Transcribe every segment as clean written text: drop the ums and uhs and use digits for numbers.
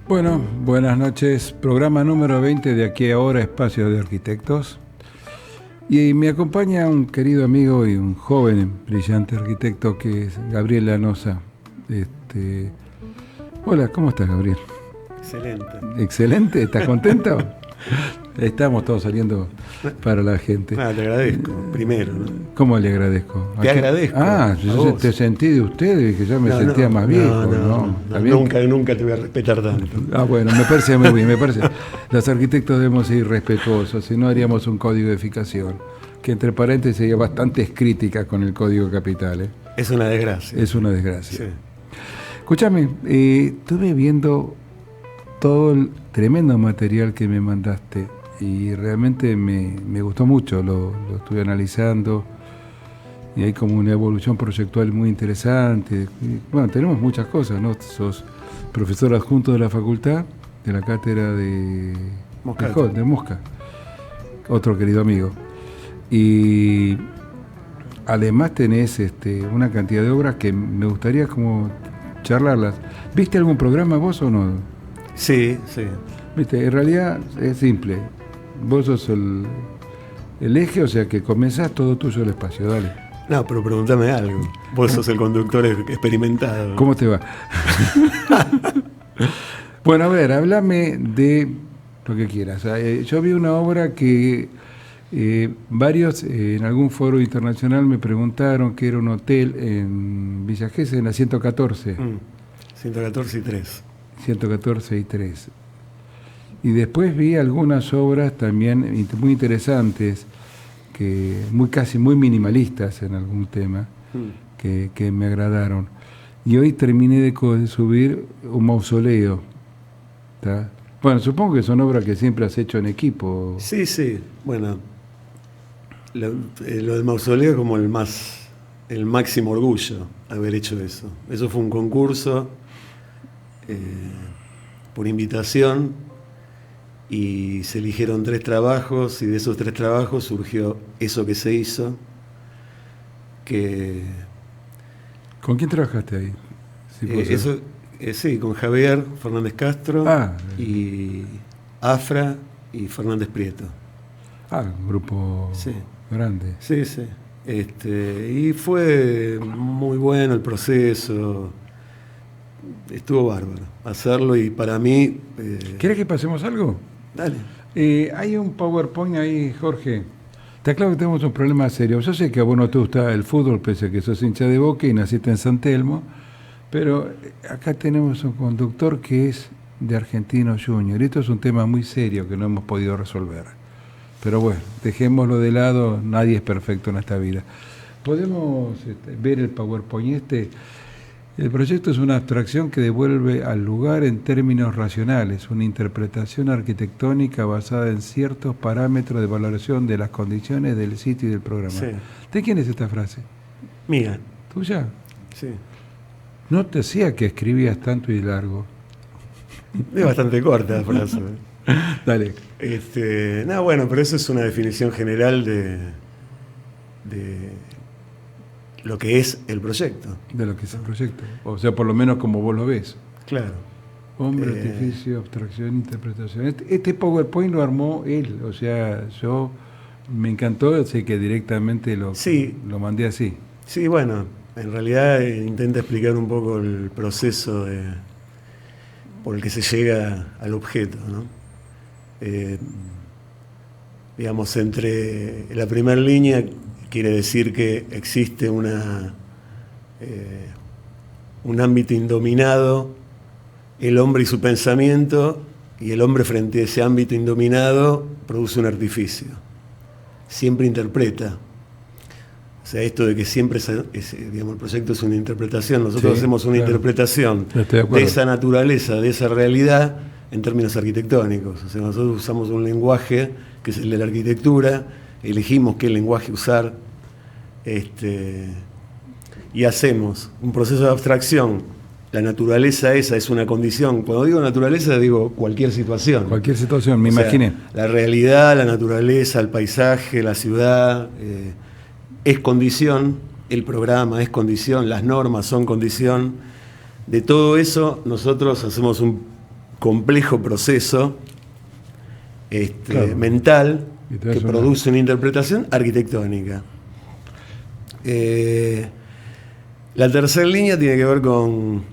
Bueno, buenas noches. Programa número 20 de Aquí Ahora, Espacio de Arquitectos. Y me acompaña un querido amigo y un joven, brillante arquitecto que es Gabriel Lanosa. Hola, ¿cómo estás, Gabriel? Excelente. ¿Excelente? ¿Estás contento? Estamos todos saliendo para la gente. Te agradezco, primero, ¿no? ¿Cómo le agradezco? Te agradezco. Yo te sentí de ustedes, que ya me sentía más viejo. Nunca te voy a respetar tanto. Bueno, me parece muy bien, me parece. Los arquitectos debemos ser respetuosos, si no haríamos un código de edificación, que entre paréntesis hay bastantes críticas con el código capital. Es una desgracia. Es una desgracia. Sí. Escúchame, estuve viendo todo el tremendo material que me mandaste y realmente me gustó mucho, lo estuve analizando y hay como una evolución proyectual muy interesante. Y, bueno, tenemos muchas cosas, ¿no? Sos profesor adjunto de la facultad, de la cátedra de Mosca, otro querido amigo. Y además tenés una cantidad de obras que me gustaría como charlarlas. ¿Viste algún programa vos o no? Sí. Viste, en realidad es simple. Vos sos el eje, o sea que comenzás todo tuyo el espacio, dale. No, pero pregúntame algo. Vos sos el conductor experimentado. ¿Cómo te va? Bueno, a ver, háblame de lo que quieras. Yo vi una obra que varios en algún foro internacional me preguntaron que era un hotel en Villa Gesell, en la 114. 114 y 3. 114 y 3. Y después vi algunas obras también muy interesantes, que casi muy minimalistas en algún tema, que me agradaron. Y hoy terminé de subir un mausoleo. ¿Tá? Bueno, supongo que son obras que siempre has hecho en equipo. Sí. Bueno, lo del mausoleo es como el máximo orgullo haber hecho eso. Eso fue un concurso por invitación y se eligieron 3 trabajos y de esos 3 trabajos surgió eso que se hizo. ¿Con quién trabajaste ahí? Sí, con Javier Fernández Castro y Afra y Fernández Prieto. Un grupo grande. Sí. Y fue muy bueno el proceso. Estuvo bárbaro hacerlo y para mí... ¿Quieres que pasemos algo? Dale. Hay un PowerPoint ahí, Jorge. Está claro que tenemos un problema serio. Yo sé que a vos no te gusta el fútbol, pese a que sos hincha de Boca y naciste en San Telmo, pero acá tenemos un conductor que es de Argentinos Juniors. Esto es un tema muy serio que no hemos podido resolver. Pero bueno, dejémoslo de lado, nadie es perfecto en esta vida. Podemos ver el PowerPoint El proyecto es una abstracción que devuelve al lugar en términos racionales, una interpretación arquitectónica basada en ciertos parámetros de valoración de las condiciones del sitio y del programa. Sí. ¿De quién es esta frase? Mía. ¿Tuya? Sí. No te decía que escribías tanto y largo. Es bastante corta la frase. Dale. No, bueno, pero eso es una definición general de lo que es el proyecto. De lo que es el proyecto. O sea, por lo menos como vos lo ves. Claro. Hombre, artificio, abstracción, interpretación. Este PowerPoint lo armó él. O sea, yo me encantó, sé que directamente lo mandé así. Sí, bueno, en realidad intenta explicar un poco el proceso por el que se llega al objeto, ¿no? Digamos, entre la primera línea quiere decir que existe un ámbito indominado, el hombre y su pensamiento, y el hombre frente a ese ámbito indominado produce un artificio. Siempre interpreta. O sea, esto de que siempre digamos, el proyecto es una interpretación, nosotros hacemos una interpretación de esa naturaleza, de esa realidad, en términos arquitectónicos. O sea, nosotros usamos un lenguaje que es el de la arquitectura, elegimos qué lenguaje usar, y hacemos un proceso de abstracción. La naturaleza esa es una condición. Cuando digo naturaleza, digo cualquier situación. Cualquier situación, me imaginé. La realidad, la naturaleza, el paisaje, la ciudad, es condición, el programa es condición, las normas son condición. De todo eso nosotros hacemos un complejo proceso mental que produce una interpretación arquitectónica. La tercera línea tiene que ver con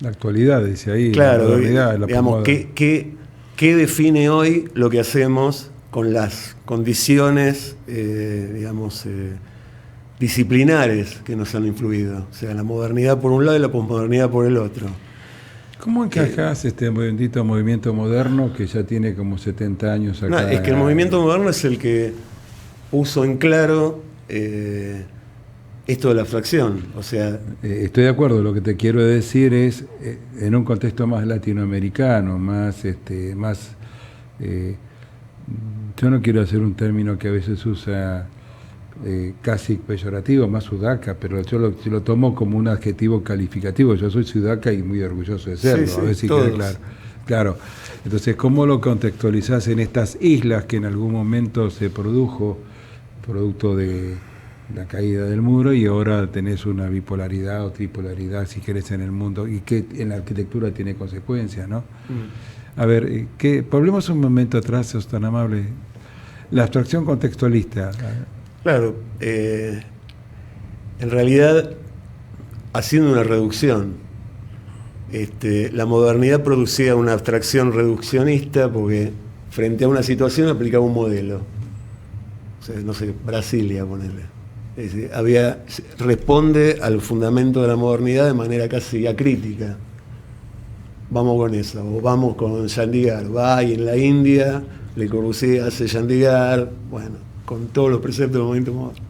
la actualidad, dice ahí. Claro, digamos, ¿qué define hoy lo que hacemos con las condiciones, disciplinares que nos han influido? O sea, la modernidad por un lado y la posmodernidad por el otro. ¿Cómo encajás este bendito movimiento moderno que ya tiene como 70 años acá? No, es que el movimiento moderno es el que puso en claro esto de la abstracción. O sea, estoy de acuerdo, lo que te quiero decir es, en un contexto más latinoamericano, más yo no quiero hacer un término que a veces usa casi peyorativo, más sudaca, pero yo lo tomo como un adjetivo calificativo. Yo soy sudaca y muy orgulloso de serlo, sí, a ver si todos. queda claro. Entonces, ¿cómo lo contextualizás en estas islas que en algún momento se produjo, producto de la caída del muro, y ahora tenés una bipolaridad o tripolaridad, si querés, en el mundo, y que en la arquitectura tiene consecuencias, ¿no? A ver, volvemos un momento atrás, sos tan amable. La abstracción contextualista. Claro, en realidad, haciendo una reducción, la modernidad producía una abstracción reduccionista porque frente a una situación aplicaba un modelo. O sea, no sé, Brasilia, ponerle. Es decir, responde al fundamento de la modernidad de manera casi acrítica. Vamos con eso, o vamos con Chandigarh. Va y en la India, Le Corbusier hace Chandigarh, bueno, con todos los preceptos del movimiento moderno.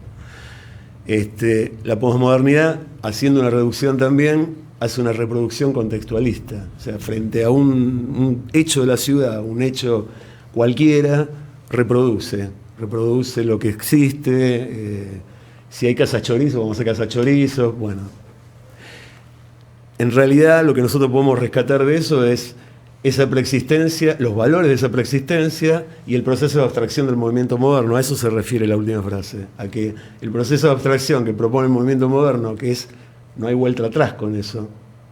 La posmodernidad, haciendo una reducción también, hace una reproducción contextualista. O sea, frente a un hecho de la ciudad, un hecho cualquiera, reproduce lo que existe. Si hay casa chorizo, vamos a casa chorizo. Bueno, en realidad lo que nosotros podemos rescatar de eso es esa preexistencia, los valores de esa preexistencia y el proceso de abstracción del movimiento moderno. A eso se refiere la última frase, a que el proceso de abstracción que propone el movimiento moderno, que es, no hay vuelta atrás con eso,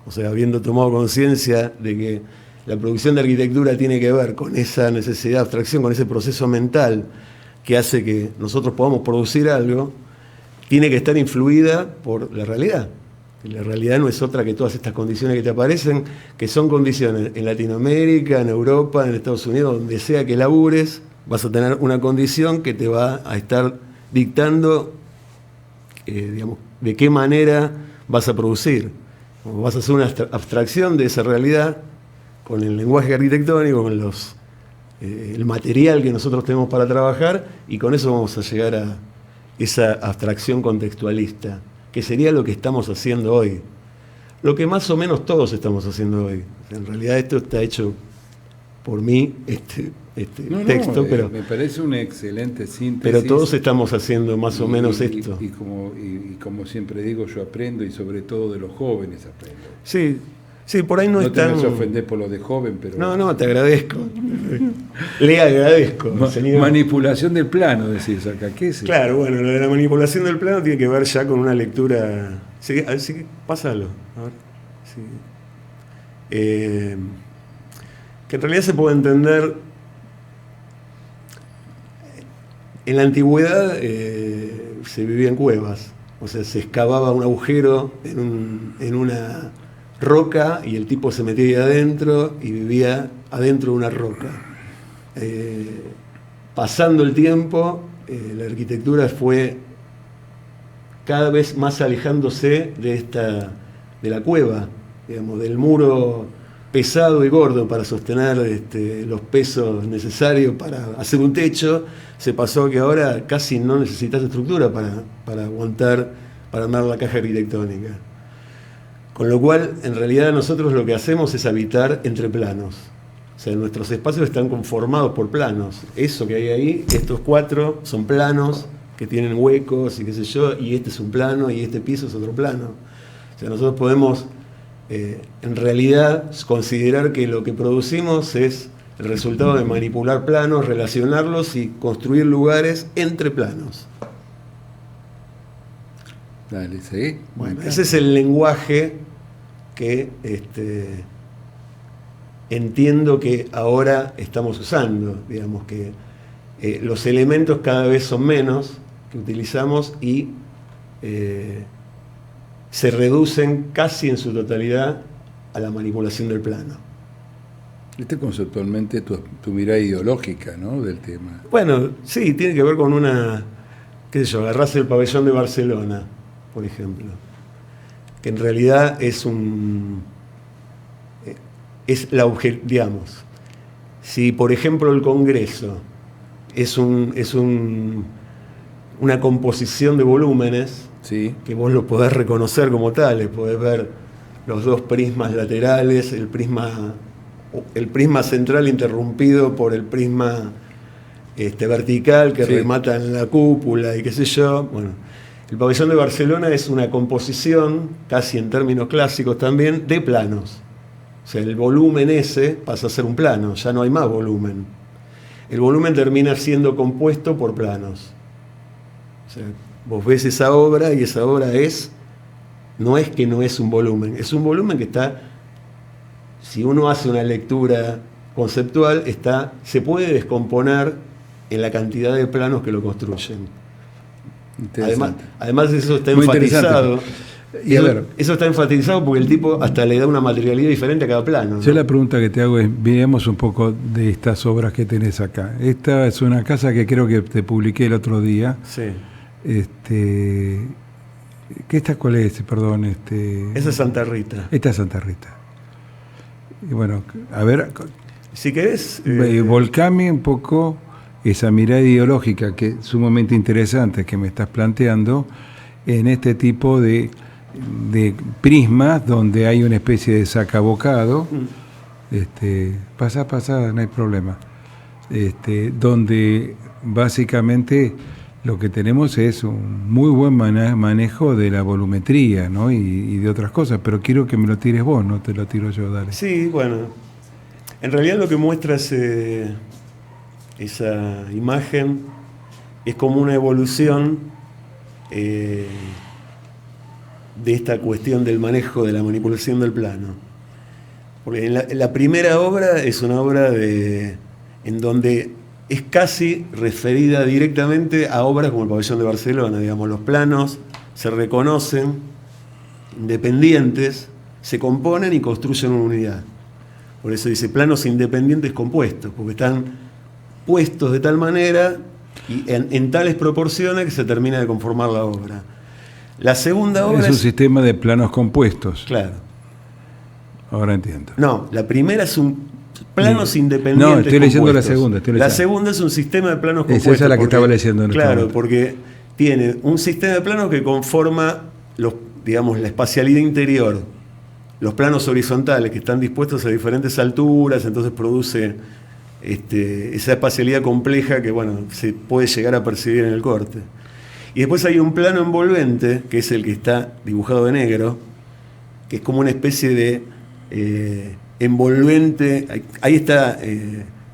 o sea, habiendo tomado conciencia de que la producción de arquitectura tiene que ver con esa necesidad de abstracción, con ese proceso mental que hace que nosotros podamos producir algo, tiene que estar influida por la realidad. La realidad no es otra que todas estas condiciones que te aparecen, que son condiciones en Latinoamérica, en Europa, en Estados Unidos, donde sea que labures, vas a tener una condición que te va a estar dictando, digamos, de qué manera vas a producir. O vas a hacer una abstracción de esa realidad con el lenguaje arquitectónico, con el material que nosotros tenemos para trabajar, y con eso vamos a llegar a esa abstracción contextualista, que sería lo que estamos haciendo hoy. Lo que más o menos todos estamos haciendo hoy. En realidad esto está hecho por mí, este texto, pero me parece una excelente síntesis. Pero todos estamos haciendo más o menos esto. Y como siempre digo, yo aprendo, y sobre todo de los jóvenes aprendo. Sí, por ahí no es tan... No te vas a ofender por lo de joven, pero... No, te agradezco. Le agradezco. Manipulación del plano, decís acá. ¿Qué es eso? Claro, bueno, lo de la manipulación del plano tiene que ver ya con una lectura... Sí, así que pásalo. A ver. Sí. Que en realidad se puede entender... En la antigüedad se vivía en cuevas. O sea, se excavaba un agujero en una roca, y el tipo se metía ahí adentro y vivía adentro de una roca. Pasando el tiempo, la arquitectura fue cada vez más alejándose de la cueva, digamos, del muro pesado y gordo para sostener los pesos necesarios para hacer un techo. Se pasó a que ahora casi no necesitas estructura para aguantar, para armar la caja arquitectónica. Con lo cual, en realidad, nosotros lo que hacemos es habitar entre planos. O sea, nuestros espacios están conformados por planos. Eso que hay ahí, estos 4 son planos que tienen huecos y qué sé yo, y este es un plano y este piso es otro plano. O sea, nosotros podemos, en realidad, considerar que lo que producimos es el resultado de manipular planos, relacionarlos y construir lugares entre planos. Dale, sí. Bueno, ese es el lenguaje que entiendo que ahora estamos usando. Digamos que los elementos cada vez son menos que utilizamos, y se reducen casi en su totalidad a la manipulación del plano. Conceptualmente tu mirada ideológica, ¿no?, del tema. Bueno, sí, tiene que ver con una, qué sé yo, agarrarse el pabellón de Barcelona, por ejemplo, que en realidad digamos, si por ejemplo el Congreso es una composición de volúmenes, sí, que vos lo podés reconocer como tales, podés ver los 2 prismas laterales, el prisma central interrumpido por el prisma vertical que remata en la cúpula y qué sé yo. Bueno, el pabellón de Barcelona es una composición, casi en términos clásicos también, de planos. O sea, el volumen ese pasa a ser un plano, ya no hay más volumen. El volumen termina siendo compuesto por planos. O sea, vos ves esa obra, y esa obra no es que no es un volumen, es un volumen que está, si uno hace una lectura conceptual, se puede descomponer en la cantidad de planos que lo construyen. Además eso está enfatizado. Y eso está enfatizado porque el tipo hasta le da una materialidad diferente a cada plano, ¿no? Yo la pregunta que te hago es, veamos un poco de estas obras que tenés acá. Esta es una casa que creo que te publiqué el otro día. Sí. ¿Esta cuál es? Perdón. Esa es Santa Rita. Esta es Santa Rita. Y bueno, a ver... Si querés... volcame un poco esa mirada ideológica que es sumamente interesante que me estás planteando en este tipo de prismas donde hay una especie de sacabocado. Pasa, no hay problema. Donde básicamente lo que tenemos es un muy buen manejo de la volumetría, ¿no? y de otras cosas, pero quiero que me lo tires vos, no te lo tiro yo, dale. Sí, bueno, en realidad lo que muestra esa imagen es como una evolución de esta cuestión del manejo de la manipulación del plano. Porque la primera obra es una obra en donde es casi referida directamente a obras como el Pabellón de Barcelona. Digamos, los planos se reconocen, independientes, se componen y construyen una unidad. Por eso dice planos independientes compuestos, porque están puestos de tal manera y en tales proporciones que se termina de conformar la obra. La segunda obra es un sistema de planos compuestos. Claro. Ahora entiendo. No, la primera es un planos independientes. No, estoy leyendo la compuestos. segunda. La segunda es un sistema de planos compuestos. Esa es la que estaba leyendo en este Claro, momento. porque tiene un sistema de planos que conforma digamos, la espacialidad interior. Los planos horizontales que están dispuestos a diferentes alturas, entonces produce esa espacialidad compleja que, bueno, se puede llegar a percibir en el corte. Y después hay un plano envolvente, que es el que está dibujado de negro, que es como una especie de envolvente. Ahí está,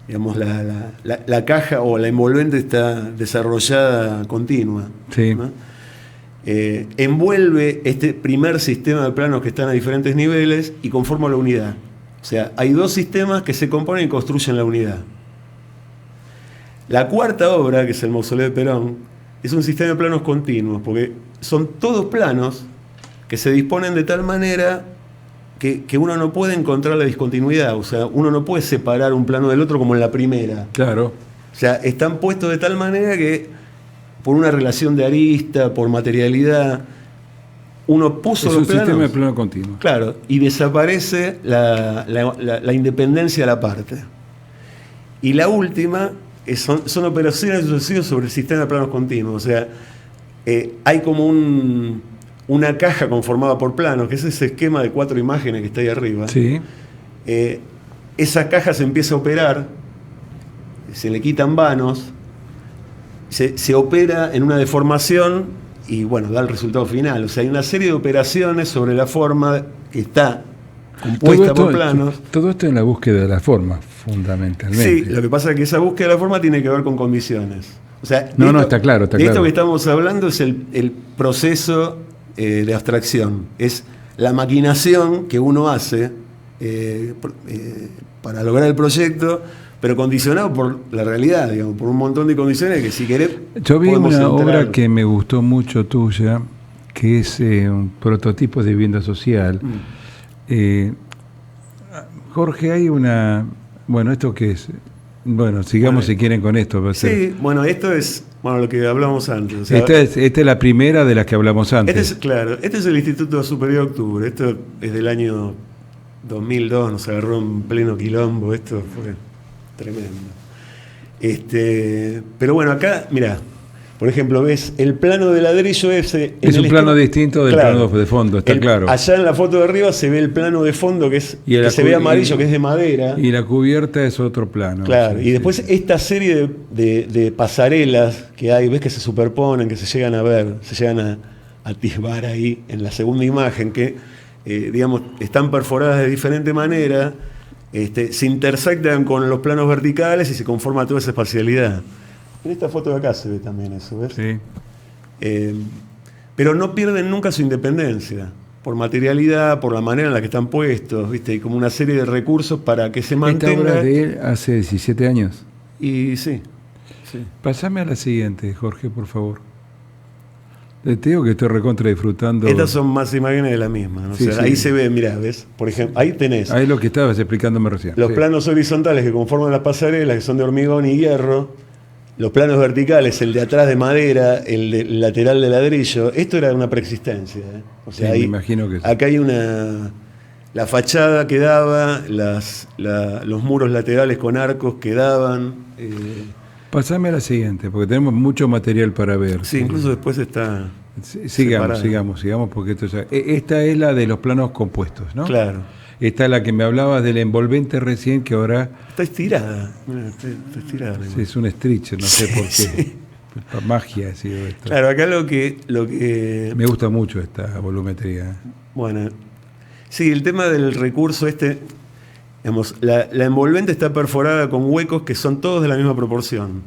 digamos, la caja o la envolvente está desarrollada continua. Sí. ¿No? Envuelve este primer sistema de planos que están a diferentes niveles y conforma la unidad. O sea, hay dos sistemas que se componen y construyen la unidad. La cuarta obra, que es el Mausoleo de Perón, es un sistema de planos continuos, porque son todos planos que se disponen de tal manera que uno no puede encontrar la discontinuidad. O sea, uno no puede separar un plano del otro como en la primera. Claro. O sea, están puestos de tal manera que por una relación de arista, por materialidad, uno puso Es los un planos. sistema de plano continuo. Claro, y desaparece la independencia de la parte. Y la última son operaciones sucesivas sobre el sistema de planos continuos. O sea, hay como una caja conformada por planos, que es ese esquema de 4 imágenes que está ahí arriba. Sí. Esa caja se empieza a operar, se le quitan vanos, se opera en una deformación y bueno, da el resultado final. O sea, hay una serie de operaciones sobre la forma que está compuesta por planos. Todo esto en la búsqueda de la forma, fundamentalmente. Sí, lo que pasa es que esa búsqueda de la forma tiene que ver con condiciones. O sea, Está claro. Esto que estamos hablando es el proceso de abstracción. Es la maquinación que uno hace para lograr el proyecto, pero condicionado por la realidad, digamos, por un montón de condiciones que si querés... Yo vi una entrar. obra que me gustó mucho tuya, que es un prototipo de vivienda social. Jorge, hay una... Bueno, ¿esto qué es? Bueno, sigamos si quieren con esto. Sí, bueno, esto es lo que hablamos antes. O sea, esta es la primera de las que hablamos antes. Este es el Instituto Superior de Octubre. Esto es del año 2002, nos agarró en pleno quilombo. Esto fue tremendo. Pero bueno, acá, mirá, por ejemplo, ves el plano de ladrillo ese. Es un plano distinto del plano de fondo, está claro. Allá en la foto de arriba se ve el plano de fondo que se ve amarillo, que es de madera. Y la cubierta es otro plano. Claro, sí, y después sí. esta serie de pasarelas que hay, ves que se superponen, que se llegan a ver, se llegan a atisbar ahí en la segunda imagen, que digamos, están perforadas de diferente manera, se intersectan con los planos verticales y se conforma toda esa espacialidad. En esta foto de acá se ve también eso, ¿ves? Sí. Pero no pierden nunca su independencia, por materialidad, por la manera en la que están puestos, ¿viste? Hay como una serie de recursos para que se mantenga. Esta obra de él hace 17 años. Y sí. Pásame a la siguiente, Jorge, por favor. Te digo que estoy recontra disfrutando. Estas son más imágenes de la misma, ¿no? Sí, o sea, sí. ahí se ve, mirá, ¿ves? Por ejemplo, ahí tenés Ahí lo que estabas explicándome recién. los Sí. planos horizontales que conforman las pasarelas, que son de hormigón y hierro. Los planos verticales, el de atrás de madera, el lateral de ladrillo. Esto era una preexistencia, ¿eh? O sea, Sí, ahí, me imagino que sí. acá hay la fachada que daba, los muros laterales con arcos que daban. Pásame a la siguiente, porque tenemos mucho material para ver. Sí, incluso después está... Sigamos, separado. sigamos, porque esto ya... Esta es la de los planos compuestos, ¿no? Claro. Esta es la que me hablabas del envolvente recién, que ahora Está estirada. Mirá, está estirada. es un stretch, no sé por qué. Sí. Magia ha sido esto. Claro, acá lo que Me gusta mucho esta volumetría. bueno, sí, el tema del recurso digamos, la envolvente está perforada con huecos que son todos de la misma proporción.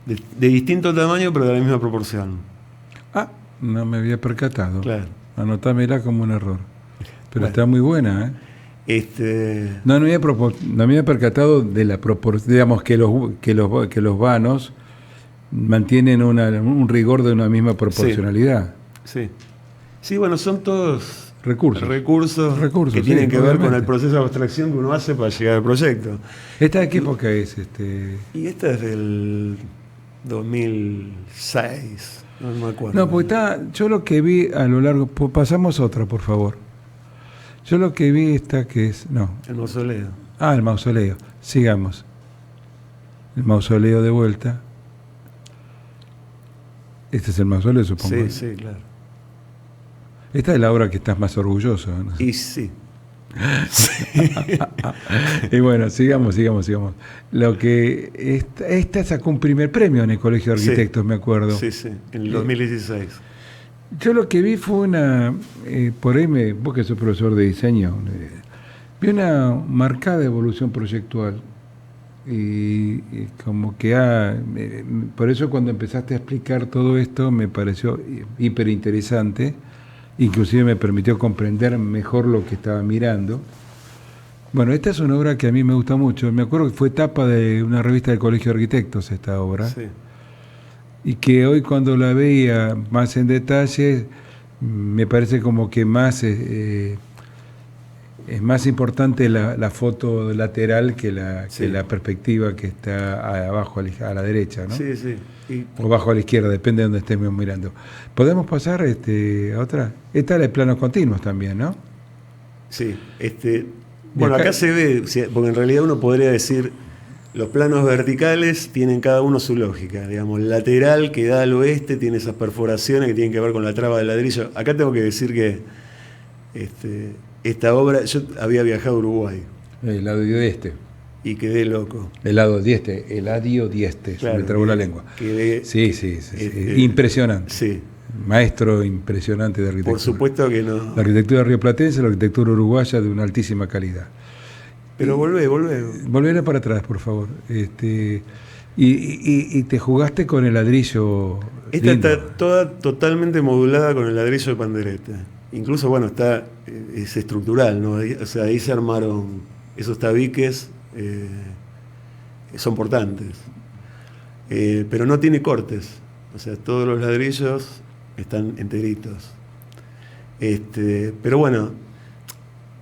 De distinto tamaño, pero de la misma proporción. Ah, no me había percatado. Claro. Anotámela como un error. Pero Bueno. está muy buena, ¿eh? No me había percatado de la proporción, digamos, que los vanos mantienen un rigor de una misma proporcionalidad. Sí. Sí, bueno, son todos Recursos que sí, tienen que ver con obviamente. el proceso de abstracción que uno hace para llegar al proyecto. ¿Esta de qué época es? Y esta es del 2006, no me acuerdo. No, porque yo lo que vi a lo largo... pasamos otra, por favor. Yo lo que vi esta que es... No, El mausoleo. Ah, el mausoleo. Sigamos. El mausoleo de vuelta. Este es el mausoleo, supongo. Sí, sí, claro. Esta es la obra que estás más orgulloso, ¿no? Y sí. Y bueno, sigamos. Lo que esta sacó un primer premio en el Colegio de Arquitectos, me acuerdo. Sí, en el 2016. Yo lo que vi fue una, por ahí vos que sos profesor de diseño, vi una marcada evolución proyectual. Y como que por eso cuando empezaste a explicar todo esto me pareció hiper interesante. Inclusive me permitió comprender mejor lo que estaba mirando. Bueno, esta es una obra que a mí me gusta mucho. Me acuerdo que fue tapa de una revista del Colegio de Arquitectos esta obra. Sí. Y que hoy cuando la veía más en detalle, me parece como que es más importante la foto lateral que la perspectiva que está abajo a la derecha, ¿no? Sí, sí. O abajo a la izquierda, depende de donde estemos mirando. ¿Podemos pasar a otra? Esta es de planos continuos también, ¿no? Sí. Bueno, acá se ve, porque en realidad uno podría decir, los planos verticales tienen cada uno su lógica. Digamos, el lateral que da al oeste tiene esas perforaciones que tienen que ver con la traba de ladrillo. Acá tengo que decir que esta obra, yo había viajado a Uruguay. El lado dieste. Y quedé loco. El lado dieste, el adio dieste, claro, se me trabó la lengua. Sí. Impresionante. Sí. Maestro impresionante de arquitectura. Por supuesto que no. La arquitectura rioplatense, la arquitectura uruguaya de una altísima calidad. Pero volvé. Volveré para atrás, por favor. Y te jugaste con el ladrillo. Esta lindo. está toda totalmente modulada con el ladrillo de pandereta. Incluso, bueno, es estructural, ¿no? O sea, ahí se armaron esos tabiques, son portantes. Pero no tiene cortes. O sea, todos los ladrillos están enteritos. Pero bueno,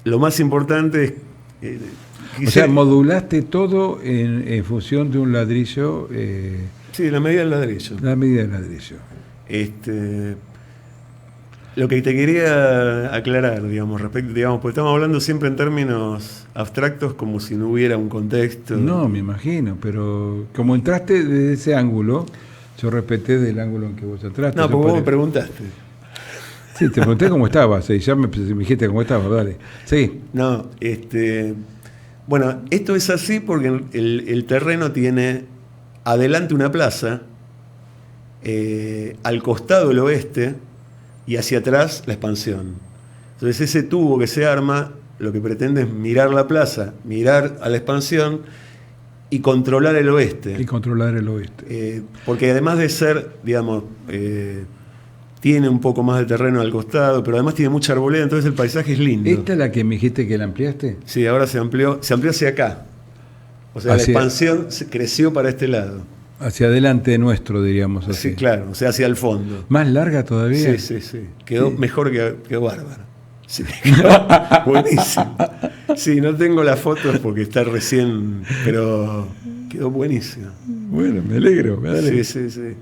lo más importante es... o sea, modulaste todo en función de un ladrillo. Sí, la medida del ladrillo. La medida del ladrillo. Lo que te quería aclarar, digamos, porque estamos hablando siempre en términos abstractos como si no hubiera un contexto. No, me imagino, pero como entraste desde ese ángulo, yo respeté del ángulo en que vos entraste. No, porque vos me preguntaste. Sí, te pregunté cómo estabas, y ya me dijiste cómo estabas, dale. Sí. No, bueno, esto es así porque el terreno tiene adelante una plaza, al costado el oeste y hacia atrás la expansión. Entonces ese tubo que se arma lo que pretende es mirar la plaza, mirar a la expansión y controlar el oeste. Porque además de ser, digamos, tiene un poco más de terreno al costado, pero además tiene mucha arboleda, entonces el paisaje es lindo. ¿Esta es la que me dijiste que la ampliaste? Sí, ahora se amplió hacia acá. O sea, la expansión creció para este lado. Hacia adelante nuestro, diríamos así. Sí, claro, o sea, hacia el fondo. ¿Más larga todavía? Sí. Quedó mejor que bárbaro. Sí, buenísimo. Sí, no tengo las fotos porque está recién, pero quedó buenísimo. Bueno, me alegro. Sí.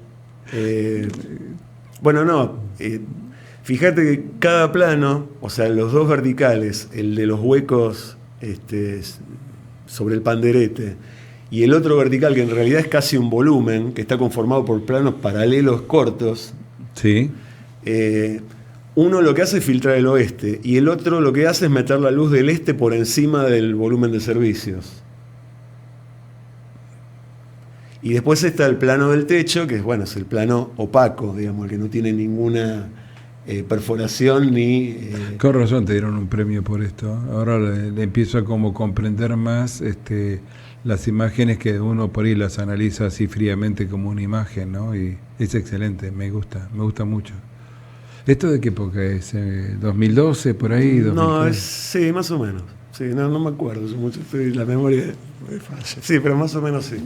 Bueno, no. Fíjate que cada plano, o sea, los dos verticales, el de los huecos sobre el panderete, y el otro vertical, que en realidad es casi un volumen, que está conformado por planos paralelos cortos. Sí. Uno lo que hace es filtrar el oeste, y el otro lo que hace es meter la luz del este por encima del volumen de servicios. Y después está el plano del techo, que es el plano opaco, digamos, el que no tiene ninguna perforación ni... Con razón te dieron un premio por esto. Ahora le empiezo a como comprender más las imágenes que uno por ahí las analiza así fríamente como una imagen, ¿no? Y es excelente, me gusta mucho. ¿Esto de qué época es? ¿2012 por ahí? No, sí, más o menos. Sí, no me acuerdo, la memoria me falla. Sí, pero más o menos sí.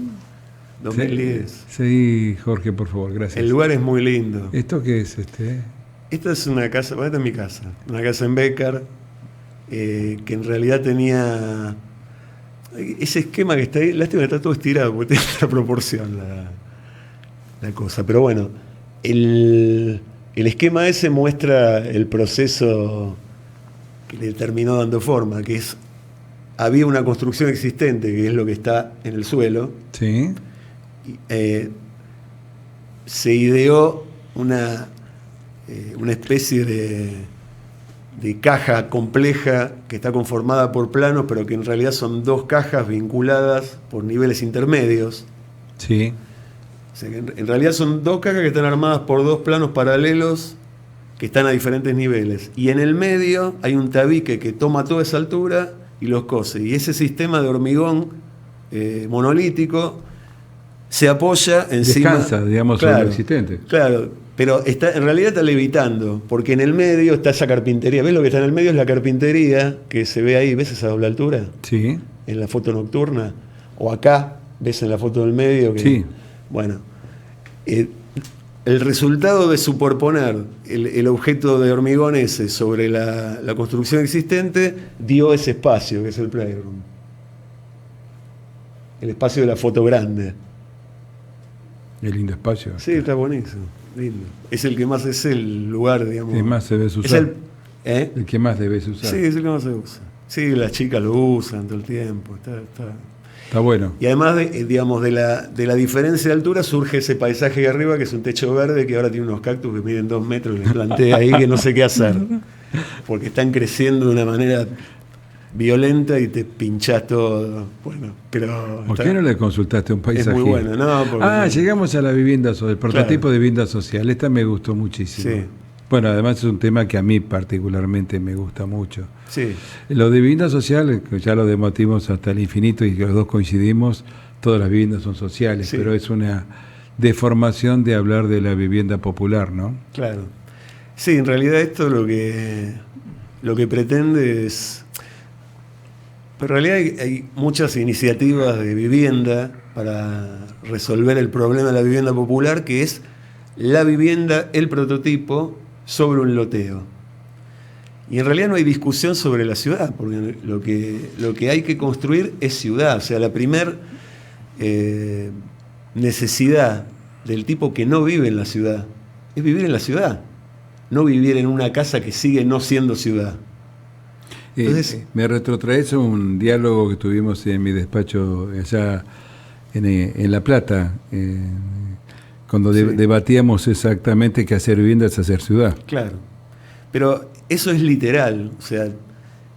2010. Sí, Jorge, por favor, gracias. El lugar es muy lindo. ¿Esto qué es? Esta es una casa, esta es mi casa, una casa en Bécar, que en realidad tenía ese esquema que está ahí. Lástima que está todo estirado porque tiene otra proporción la cosa, pero bueno, el esquema ese muestra el proceso que le terminó dando forma, que es había una construcción existente, que es lo que está en el suelo. Sí. Se ideó una especie de caja compleja que está conformada por planos, pero que en realidad son dos cajas vinculadas por niveles intermedios. Sí. O sea, que en realidad son dos cajas que están armadas por dos planos paralelos que están a diferentes niveles. Y en el medio hay un tabique que toma toda esa altura y los cose. Y ese sistema de hormigón monolítico se apoya encima. Descansa, digamos, sobre lo existente. Claro, pero en realidad está levitando, porque en el medio está esa carpintería. ¿Ves lo que está en el medio? Es la carpintería que se ve ahí. ¿Ves esa doble altura? Sí. En la foto nocturna. O acá, ¿ves en la foto del medio? Sí. Bueno, el resultado de superponer el objeto de hormigón ese sobre la construcción existente dio ese espacio, que es el playroom. El espacio de la foto grande. El lindo espacio. Sí, está buenísimo. Lindo. Es el que más, es el lugar, digamos. El más se debe usar. Es el que más debes usar. Sí, es el que más se usa. Sí, las chicas lo usan todo el tiempo. Está bueno. Y además, digamos, de la diferencia de altura surge ese paisaje de arriba, que es un techo verde, que ahora tiene unos cactus que miden 2 metros, y les planté ahí que no sé qué hacer. Porque están creciendo de una manera violenta y te pinchás todo. Bueno, pero... ¿Por qué no le consultaste un paisaje? Es muy bueno, ¿no? Llegamos a la vivienda, el prototipo de vivienda social. Esta me gustó muchísimo. Sí. Bueno, además es un tema que a mí particularmente me gusta mucho. Sí. Lo de vivienda social, ya lo debatimos hasta el infinito y que los dos coincidimos, todas las viviendas son sociales, sí, pero es una deformación de hablar de la vivienda popular, ¿no? Claro. Sí, en realidad esto lo que pretende es... Pero en realidad hay muchas iniciativas de vivienda para resolver el problema de la vivienda popular, que es la vivienda, el prototipo, sobre un loteo. Y en realidad no hay discusión sobre la ciudad, porque lo que hay que construir es ciudad. O sea, la primer necesidad del tipo que no vive en la ciudad es vivir en la ciudad, no vivir en una casa que sigue no siendo ciudad. Entonces, me retrotraes a un diálogo que tuvimos en mi despacho allá en La Plata, cuando debatíamos exactamente que hacer vivienda es hacer ciudad. Claro, pero eso es literal, o sea,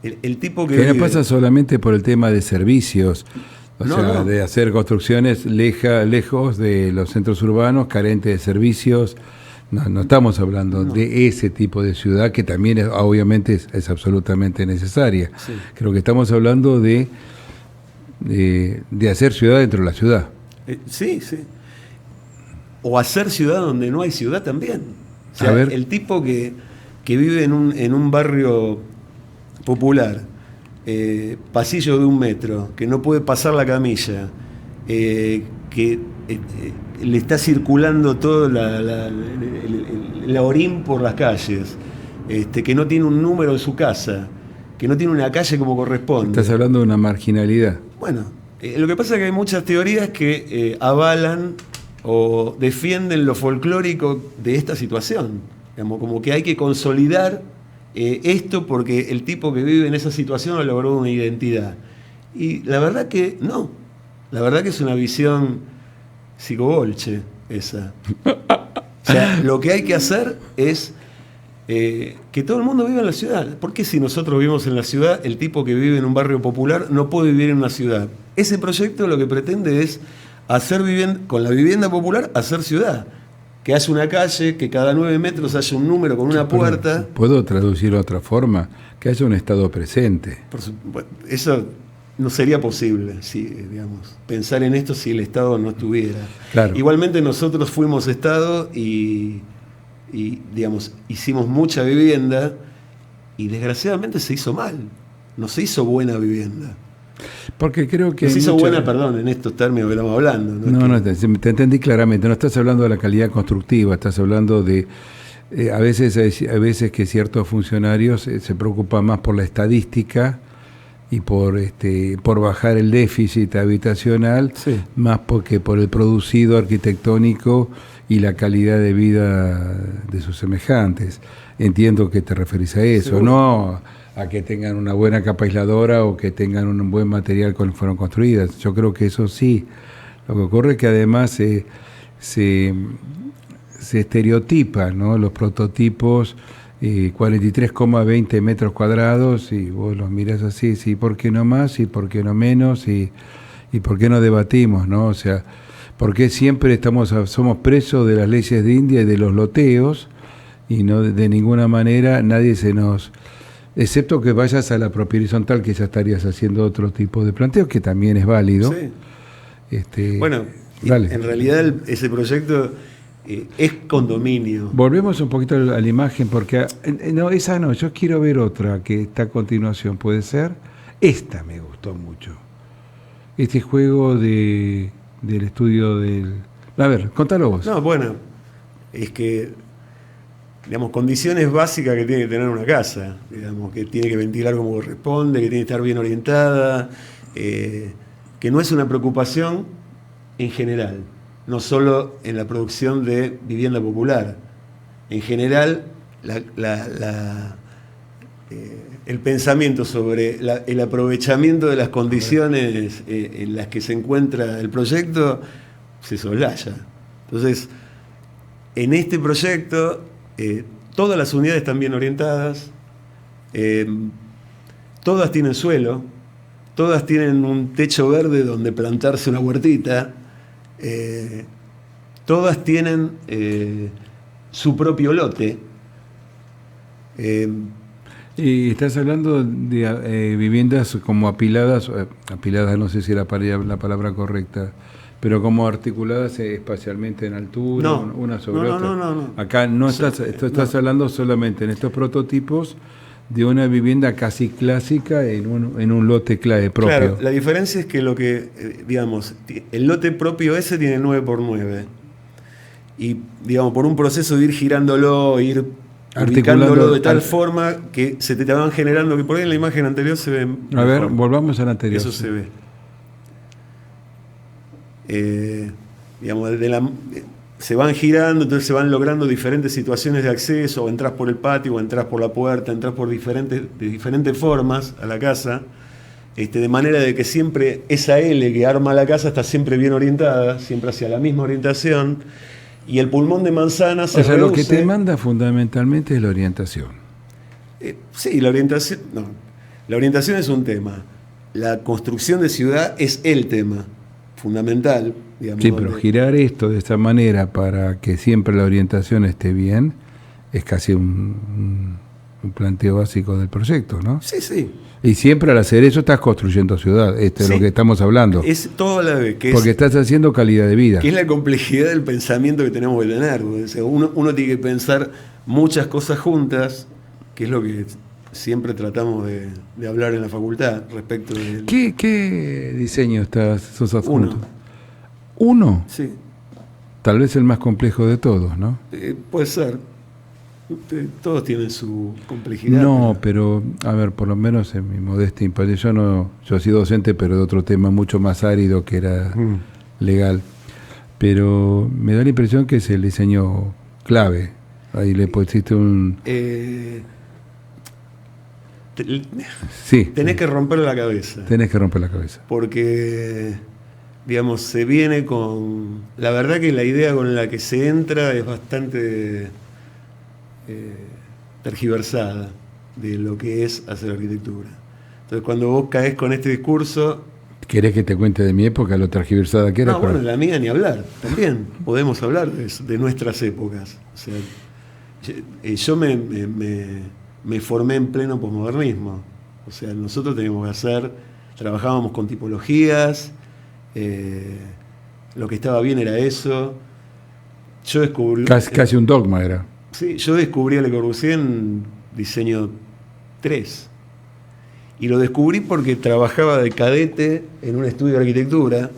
el tipo que no pasa solamente por el tema de servicios, de hacer construcciones lejos de los centros urbanos, carentes de servicios. No estamos hablando de ese tipo de ciudad, que también obviamente es absolutamente necesaria. Sí. Creo que estamos hablando de hacer ciudad dentro de la ciudad. Sí. O hacer ciudad donde no hay ciudad también. O sea, el tipo que vive en un barrio popular, pasillo de 1 metro, que no puede pasar la camilla, que le está circulando todo el orín por las calles, que no tiene un número en su casa, que no tiene una calle como corresponde. Estás hablando de una marginalidad. Bueno, lo que pasa es que hay muchas teorías que avalan o defienden lo folclórico de esta situación. Digamos, como que hay que consolidar esto porque el tipo que vive en esa situación ha logrado una identidad. Y la verdad que no. La verdad que es una visión psicobolche esa. O sea, lo que hay que hacer es que todo el mundo viva en la ciudad. ¿Por qué si nosotros vivimos en la ciudad, el tipo que vive en un barrio popular no puede vivir en una ciudad? Ese proyecto lo que pretende es hacer con la vivienda popular, hacer ciudad. Que haya una calle, que cada 9 metros haya un número con una puerta. ¿Puedo traducirlo de otra forma? Que haya un Estado presente. Eso no sería posible, digamos, pensar en esto si el Estado no estuviera. Claro. Igualmente nosotros fuimos Estado y digamos, hicimos mucha vivienda y desgraciadamente se hizo mal. No se hizo buena vivienda. Porque creo que... No se hizo buena, perdón, en estos términos que estamos hablando. No, te entendí claramente. No estás hablando de la calidad constructiva, estás hablando de... a veces que ciertos funcionarios se preocupan más por la estadística y por bajar el déficit habitacional, más porque por el producido arquitectónico y la calidad de vida de sus semejantes. Entiendo que te referís a eso, no a que tengan una buena capa aisladora o que tengan un buen material con el que fueron construidas. Yo creo que eso sí. Lo que ocurre es que además se estereotipa, ¿no? Los prototipos, 43,20 metros cuadrados, y vos los mirás así, sí, ¿por qué no más? Y ¿por qué no menos? Y ¿por qué no debatimos, no? O sea, ¿por qué siempre somos presos de las leyes de India y de los loteos? Y no de ninguna manera nadie se nos... Excepto que vayas a la propiedad horizontal, que ya estarías haciendo otro tipo de planteo, que también es válido. Sí. Bueno, en realidad ese proyecto es condominio. Volvemos un poquito a la imagen, porque no, esa no, yo quiero ver otra que está a continuación, ¿puede ser? Esta me gustó mucho. Este juego del estudio del... A ver, contalo vos. No, bueno, es que, digamos, condiciones básicas que tiene que tener una casa, digamos, que tiene que ventilar como corresponde, que tiene que estar bien orientada, que no es una preocupación en general, no solo en la producción de vivienda popular. En general, el pensamiento sobre el aprovechamiento de las condiciones en las que se encuentra el proyecto se soslaya. Entonces, en este proyecto, todas las unidades están bien orientadas, todas tienen suelo, todas tienen un techo verde donde plantarse una huertita, todas tienen su propio lote. Y estás hablando de viviendas como apiladas no sé si es la palabra correcta, pero como articuladas espacialmente en altura, una sobre otra. No. Acá no estás hablando solamente en estos prototipos de una vivienda casi clásica en un lote propio. Claro, la diferencia es que digamos, el lote propio ese tiene 9x9. Y, digamos, por un proceso de ir girándolo, ir ubicándolo de tal forma que se te van generando, que por ahí en la imagen anterior se ve mejor. A ver, volvamos a la anterior. Eso se ve. Digamos, se van girando, entonces se van logrando diferentes situaciones de acceso, o entras por el patio, o entras por la puerta, entras por de diferentes formas a la casa, de manera de que siempre esa L que arma la casa está siempre bien orientada, siempre hacia la misma orientación, y el pulmón de manzana se reduce. Lo que te manda fundamentalmente es la orientación. Sí, la orientación es un tema. La construcción de ciudad es el tema fundamental. Digamos, sí, pero girar esto de esta manera para que siempre la orientación esté bien es casi un planteo básico del proyecto, ¿no? Sí, sí. Y siempre al hacer eso estás construyendo ciudad, es lo que estamos hablando. Es todo la vez. Porque estás haciendo calidad de vida. Que es la complejidad del pensamiento que tenemos que tener. O sea, uno tiene que pensar muchas cosas juntas, que es lo que siempre tratamos de hablar en la facultad respecto de... ¿Qué diseño sos adjunto? ¿Uno? Sí. Tal vez el más complejo de todos, ¿no? Puede ser. Todos tienen su complejidad. No, pero a ver, por lo menos en mi modesta impresión, yo he sido docente, pero de otro tema mucho más árido que era legal. Pero me da la impresión que es el diseño clave. Ahí le pusiste un... sí. Tenés que romper la cabeza. Tenés que romper la cabeza. Porque, digamos, se viene con... La verdad que la idea con la que se entra es bastante tergiversada de lo que es hacer arquitectura. Entonces, cuando vos caes con este discurso... ¿Querés que te cuente de mi época, lo tergiversada que era? No, bueno, la mía ni hablar. También podemos hablar de nuestras épocas. O sea, yo me formé en pleno posmodernismo. O sea, nosotros teníamos que trabajábamos con tipologías, lo que estaba bien era eso. Yo descubrí... Casi un dogma era. Sí, yo descubrí a Le Corbusier en diseño 3. Y lo descubrí porque trabajaba de cadete en un estudio de arquitectura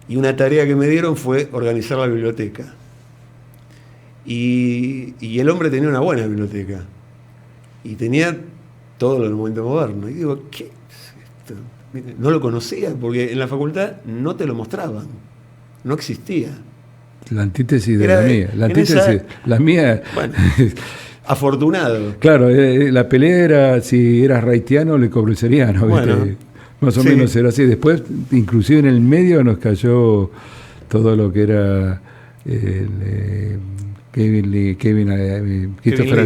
y una tarea que me dieron fue organizar la biblioteca. Y el hombre tenía una buena biblioteca. Y tenía todo lo del momento moderno. Y digo, ¿qué es esto? No lo conocía, porque en la facultad no te lo mostraban. No existía. La antítesis de la mía. La antítesis, la mía... Bueno, afortunado. Claro, la pelea era si eras raitiano o le cobruseriano, ¿viste? Bueno, Más o sí. menos era así. Después, inclusive en el medio nos cayó todo lo que era Christopher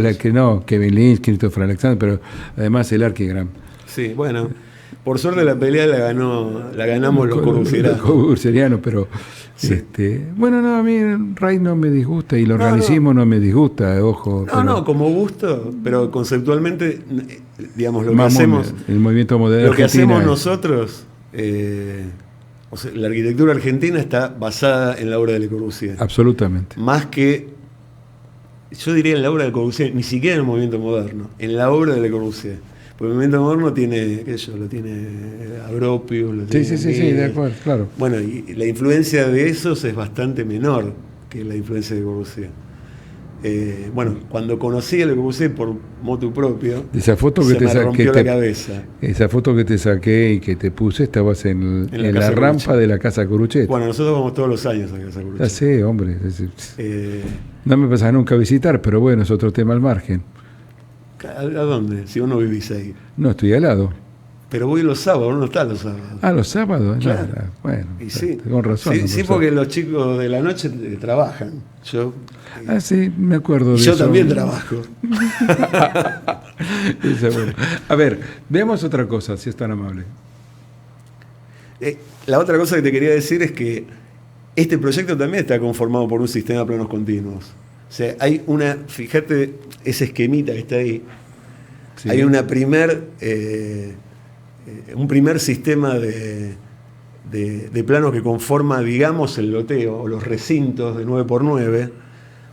Lynch. Kevin Lynch, Christopher Alexander, pero además el Archigram. Sí, bueno, por suerte la pelea la ganamos los Los cobruserianos, pero Sí. bueno, no, a mí Ray no me disgusta y el organicismo no me disgusta, ojo. No, como gusto, pero conceptualmente, digamos, lo que Más hacemos, el movimiento moderno lo que Argentina hacemos es- nosotros, o sea, la arquitectura argentina está basada en la obra de Le Corbusier. Absolutamente. Más que, yo diría en la obra de Le Corbusier, ni siquiera en el movimiento moderno, en la obra de Le Corbusier. Porque el movimiento moderno tiene, qué sé yo, lo tiene Agropius, lo tiene Sí, Mies. de acuerdo, claro. Bueno, y la influencia de esos es bastante menor que la influencia de Le Corbusier. Bueno, cuando conocí a Le Corbusier por motu propio, Esa foto que se te me saqué, rompió la cabeza. esa foto que te saqué y que te puse, estabas en En la la casa rampa Curuchet. de la casa Curuchet. Bueno, nosotros vamos todos los años a Casa Ya Curuchet. sé, hombre. Eh, No me pasa nunca a visitar, pero bueno, es otro tema al margen. ¿A dónde? Si vos no vivís ahí. No, estoy al lado. Pero voy los sábados, uno no está los sábados. Los sábados. Claro. Nada, bueno, Y sí. con razón. Sí, no, sí, por porque los chicos de la noche trabajan. Yo, sí, me acuerdo de yo eso. también trabajo. Eso es bueno. A ver, veamos otra cosa, si es tan amable. La otra cosa que te quería decir es que este proyecto también está conformado por un sistema de planos continuos. O sea, hay una, fíjate ese esquemita que está ahí, Sí. hay un primer sistema de planos que conforma, digamos, el loteo o los recintos de 9x9,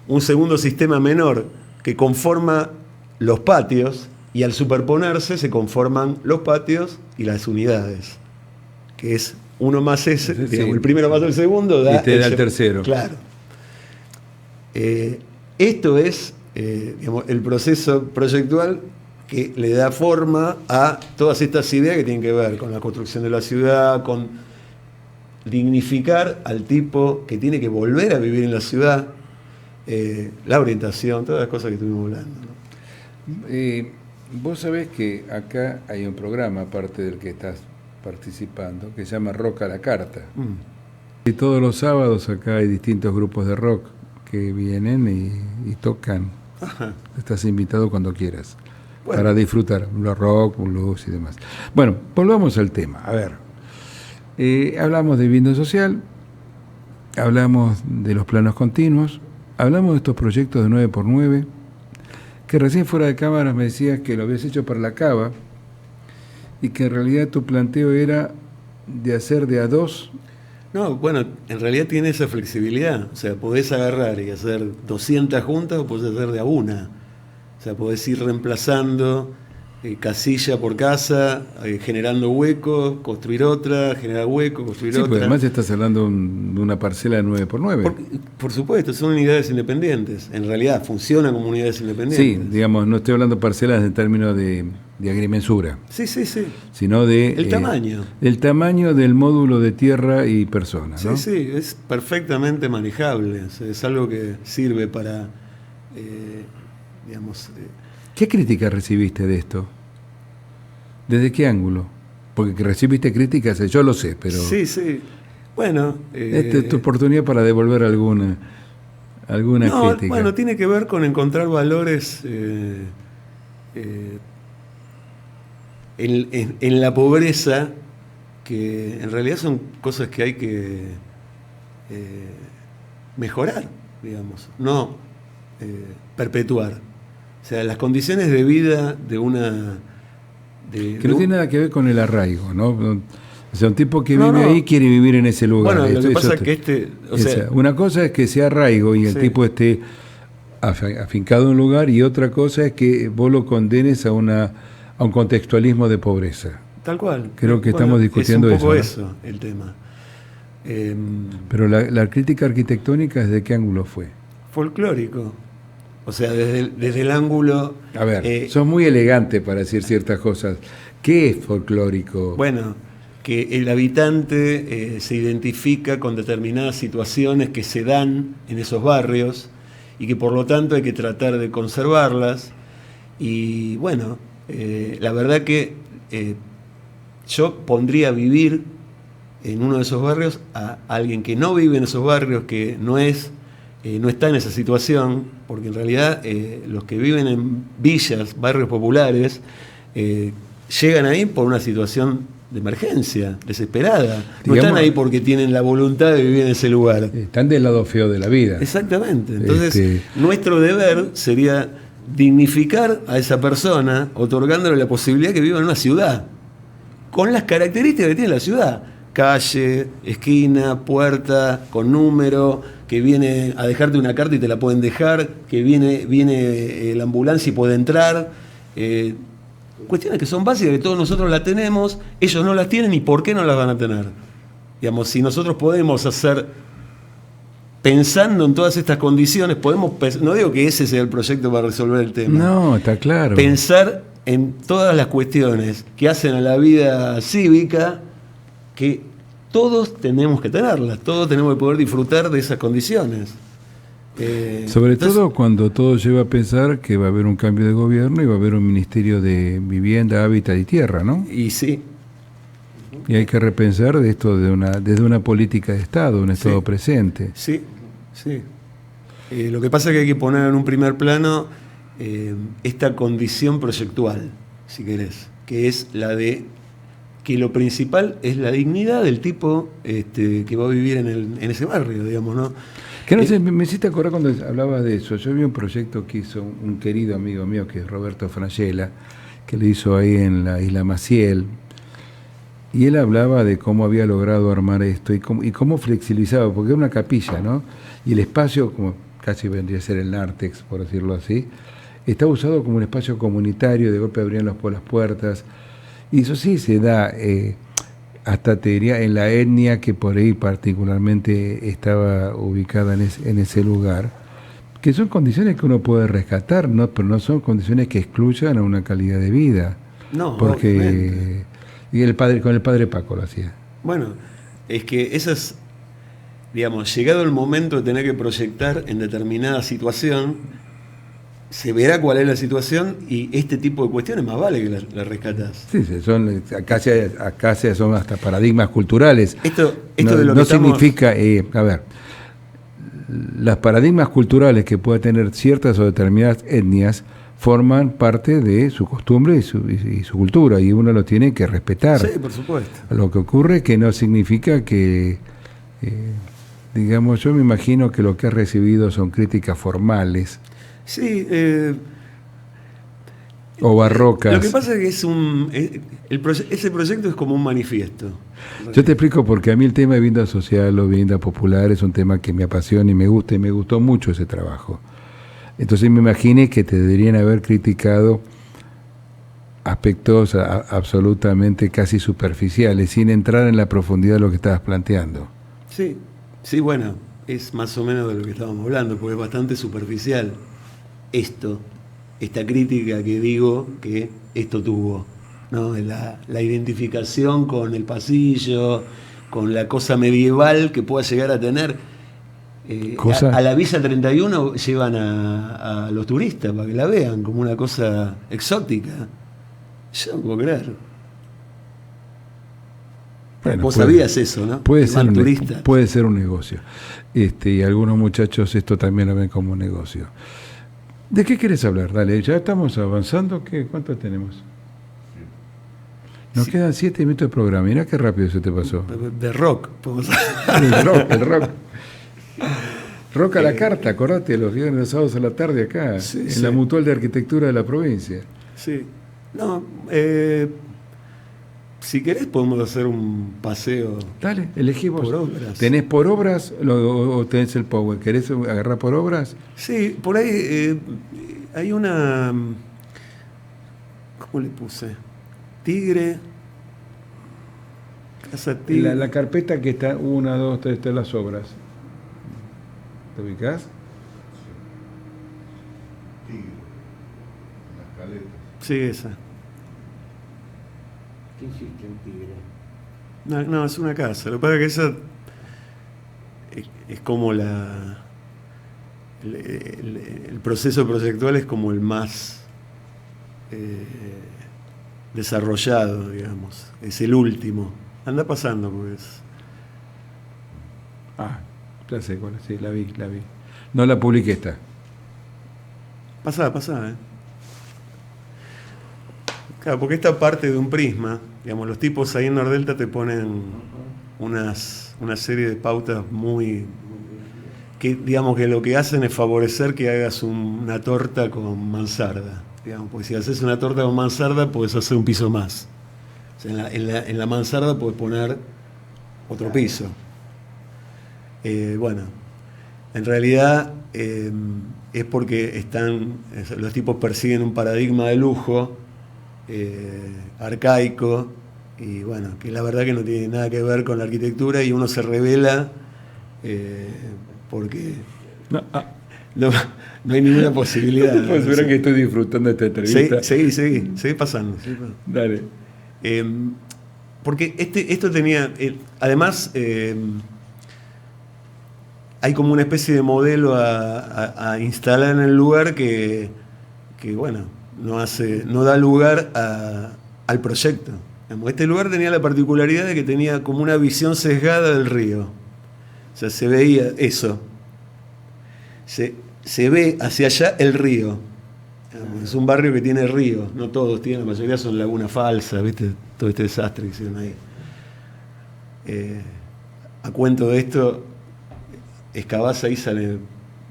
un segundo sistema menor que conforma los patios y al superponerse se conforman los patios y las unidades, que es uno más ese, Sí. digamos, el primero más el segundo da Y te da el ese- tercero. Claro. Esto es digamos, el proceso proyectual que le da forma a todas estas ideas que tienen que ver con la construcción de la ciudad, con dignificar al tipo que tiene que volver a vivir en la ciudad, la orientación, todas las cosas que estuvimos hablando, ¿no? Vos sabés que acá hay un programa, aparte del que estás participando, que se llama Rock a la Carta. Y todos los sábados acá hay distintos grupos de rock que vienen y tocan. Ajá. Estás invitado cuando quieras, Bueno. para disfrutar los rock, blues y demás. Bueno, volvamos al tema. A ver, hablamos de vivienda social, hablamos de los planos continuos, hablamos de estos proyectos de 9x9, que recién fuera de cámaras me decías que lo habías hecho para la cava y que en realidad tu planteo era de hacer de a dos. No, bueno, en realidad tiene esa flexibilidad. O sea, podés agarrar y hacer 200 juntas o podés hacer de a una. O sea, podés ir reemplazando casilla por casa, generando huecos, construir otra, generar hueco, construir Sí, otra. porque además estás hablando de una parcela de 9x9. Por supuesto, son unidades independientes. En realidad, funcionan como unidades Sí, independientes. digamos, no estoy hablando de parcelas en términos de agrimensura, Sí, sí, sí. sino de... El tamaño. El tamaño del módulo de tierra y persona, Sí, ¿no? sí, es perfectamente manejable. O sea, es algo que sirve para, digamos... ¿Qué crítica recibiste de esto? ¿Desde qué ángulo? Porque que recibiste críticas, yo lo sé, pero Sí, sí. Bueno... esta es tu oportunidad para devolver alguna no, crítica. bueno, tiene que ver con encontrar valores en la pobreza, que en realidad son cosas que hay que mejorar, digamos, no perpetuar. O sea, las condiciones de vida de una... Que no tiene nada que ver con el arraigo, ¿no? O sea, un tipo que No, vive no. ahí quiere vivir en ese lugar. Bueno, lo Eso- que eso pasa es te- que una cosa es que sea arraigo y el Sí. tipo esté afincado en un lugar, y otra cosa es que vos lo condenes a un contextualismo de pobreza. tal cual. Creo que estamos discutiendo es un poco eso, eso el tema. Pero la crítica arquitectónica, ¿desde qué ángulo fue? Folclórico. O sea, desde el ángulo... A ver, sos muy elegante para decir ciertas cosas. ¿Qué es folclórico? Bueno, que el habitante se identifica con determinadas situaciones que se dan en esos barrios y que por lo tanto hay que tratar de conservarlas. Y bueno, la verdad que yo pondría a vivir en uno de esos barrios a alguien que no vive en esos barrios, que no está en esa situación, porque en realidad los que viven en villas, barrios populares, llegan ahí por una situación de emergencia, desesperada. No están ahí porque tienen la voluntad de vivir en ese lugar. Están del lado feo de la vida. Exactamente. Entonces, nuestro deber sería dignificar a esa persona, otorgándole la posibilidad que viva en una ciudad, con las características que tiene la ciudad. Calle, esquina, puerta, con número, que viene a dejarte una carta y te la pueden dejar, que viene la ambulancia y puede entrar. Cuestiones que son básicas, que todos nosotros las tenemos, ellos no las tienen, y ¿por qué no las van a tener? Digamos, si nosotros podemos hacer, pensando en todas estas condiciones, no digo que ese sea el proyecto para resolver el tema. No, está claro. Pensar en todas las cuestiones que hacen a la vida cívica, que todos tenemos que tenerlas, todos tenemos que poder disfrutar de esas condiciones. Sobre todo cuando todo lleva a pensar que va a haber un cambio de gobierno y va a haber un Ministerio de Vivienda, Hábitat y Tierra, ¿no? Y sí. Y hay que repensar de esto desde una política de Estado, un Estado presente. Sí, sí. Lo que pasa es que hay que poner en un primer plano esta condición proyectual, si querés, que es la de que lo principal es la dignidad del tipo que va a vivir en ese barrio, digamos, ¿no? Que no sé, me hiciste acordar cuando hablabas de eso. Yo vi un proyecto que hizo un querido amigo mío, que es Roberto Frangella, que lo hizo ahí en la Isla Maciel, y él hablaba de cómo había logrado armar esto y cómo flexibilizaba, porque era una capilla, ¿no? Y el espacio, como casi vendría a ser el nártex, por decirlo así, estaba usado como un espacio comunitario, de golpe abrían las puertas, y eso sí se da, hasta te diría, en la etnia que por ahí particularmente estaba ubicada en ese lugar, que son condiciones que uno puede rescatar, ¿no? Pero no son condiciones que excluyan a una calidad de vida. No, porque obviamente. Y con el padre Paco lo hacía. Bueno, es que esas, digamos, llegado el momento de tener que proyectar en determinada situación, se verá cuál es la situación, y este tipo de cuestiones más vale que las rescatás. Sí, acá son hasta paradigmas culturales. Esto no, de lo no que significa, a ver, los paradigmas culturales que pueda tener ciertas o determinadas etnias forman parte de su costumbre y su cultura, y uno lo tiene que respetar. Sí, por supuesto. Lo que ocurre es que no significa que, digamos, yo me imagino que lo que ha recibido son críticas formales. Sí, o barrocas. Lo que pasa es que ese proyecto es como un manifiesto. Yo te explico porque a mí el tema de vivienda social o vivienda popular es un tema que me apasiona y me gusta, y me gustó mucho ese trabajo. Entonces me imaginé que te deberían haber criticado aspectos absolutamente casi superficiales, sin entrar en la profundidad de lo que estabas planteando. Sí, sí, bueno, es más o menos de lo que estábamos hablando, porque es bastante superficial esta crítica que digo que esto tuvo, ¿no? La identificación con el pasillo, con la cosa medieval que pueda llegar a tener. A la Villa 31 llevan a los turistas para que la vean como una cosa exótica. Yo no puedo creer. Bueno, vos sabías eso, ¿no? Puede ser un negocio. Y algunos muchachos esto también lo ven como un negocio. ¿De qué quieres hablar? Dale, ya estamos avanzando. ¿Cuánto tenemos? Nos quedan 7 minutos de programa. Mirá qué rápido se te pasó. De rock. El rock. Rock a la carta, acordate, los viernes, los sábados a la tarde acá, en la Mutual de Arquitectura de la provincia. Sí. No, si querés podemos hacer un paseo. Dale, elegimos. Por obras. ¿Tenés por obras o tenés el Power? ¿Querés agarrar por obras? Sí, por ahí hay una... ¿Cómo le puse? Tigre. Casa Tigre. La carpeta que está 1, 2, 3, las obras. ¿Te ubicás? Tigre. Las caletas. Sí, esa. ¿Qué hiciste un tigre? No, es una casa. Lo que pasa es que esa es como el proceso proyectual es como el más desarrollado, digamos. Es el último. Anda pasando, pues. Ah, ya sé cuál, sí, la vi. No la publiqué esta. Pasá, Claro, porque esta parte de un prisma, digamos, los tipos ahí en Nordelta te ponen una serie de pautas muy... que digamos que lo que hacen es favorecer que hagas una torta con mansarda. Digamos, porque si haces una torta con mansarda, puedes hacer un piso más. O sea, en la mansarda puedes poner otro piso. Bueno, en realidad es porque los tipos persiguen un paradigma de lujo arcaico, y bueno, que la verdad que no tiene nada que ver con la arquitectura, y uno se revela porque no hay ninguna posibilidad. Pues seguro que estoy disfrutando de esta entrevista. Seguí pasando. Dale. Porque esto tenía, además, hay como una especie de modelo a instalar en el lugar que bueno, no da lugar al proyecto. Este lugar tenía la particularidad de que tenía como una visión sesgada del río. O sea, se veía eso. Se ve hacia allá el río. Es un barrio que tiene río, no todos tienen, la mayoría son lagunas falsas, ¿viste? Todo este desastre que hicieron ahí. A cuento de esto, excavás ahí, sale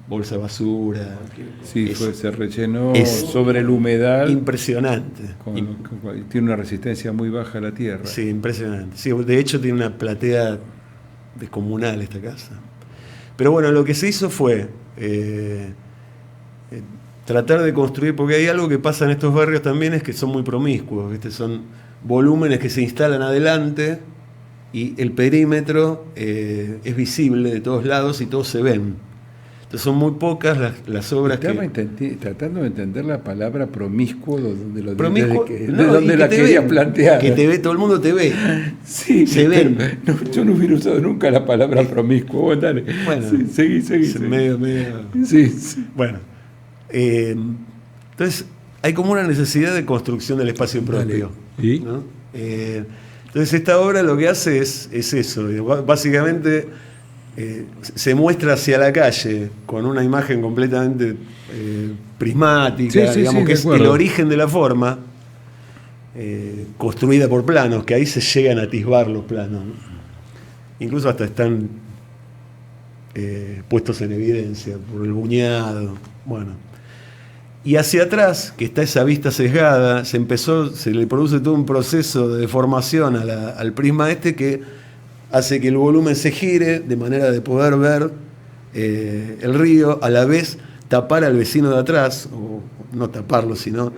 bolsa de basura. Sí, se rellenó sobre el humedal. Impresionante. Tiene una resistencia muy baja a la tierra. Sí, impresionante. Sí, de hecho tiene una platea descomunal esta casa. Pero bueno, lo que se hizo fue tratar de construir, porque hay algo que pasa en estos barrios también, es que son muy promiscuos, ¿viste? Son volúmenes que se instalan adelante y el perímetro es visible de todos lados y todos se ven. Entonces son muy pocas las obras tratando de entender la palabra promiscuo, donde la quería plantear. Que te ve, todo el mundo te ve. Sí, se ven. Yo no hubiera usado nunca la palabra promiscuo. Bueno, dale. Bueno, seguí. Medio. Sí. Bueno. Entonces, hay como una necesidad de construcción del espacio propio. ¿Y? ¿No? Entonces, esta obra lo que hace es eso. Básicamente, se muestra hacia la calle con una imagen completamente prismática, digamos que es el origen de la forma, construida por planos, que ahí se llegan a atisbar los planos, ¿no? Incluso hasta están puestos en evidencia por el buñado. Bueno. Y hacia atrás, que está esa vista sesgada, se le produce todo un proceso de deformación al prisma que hace que el volumen se gire de manera de poder ver el río, a la vez tapar al vecino de atrás, o no taparlo, sino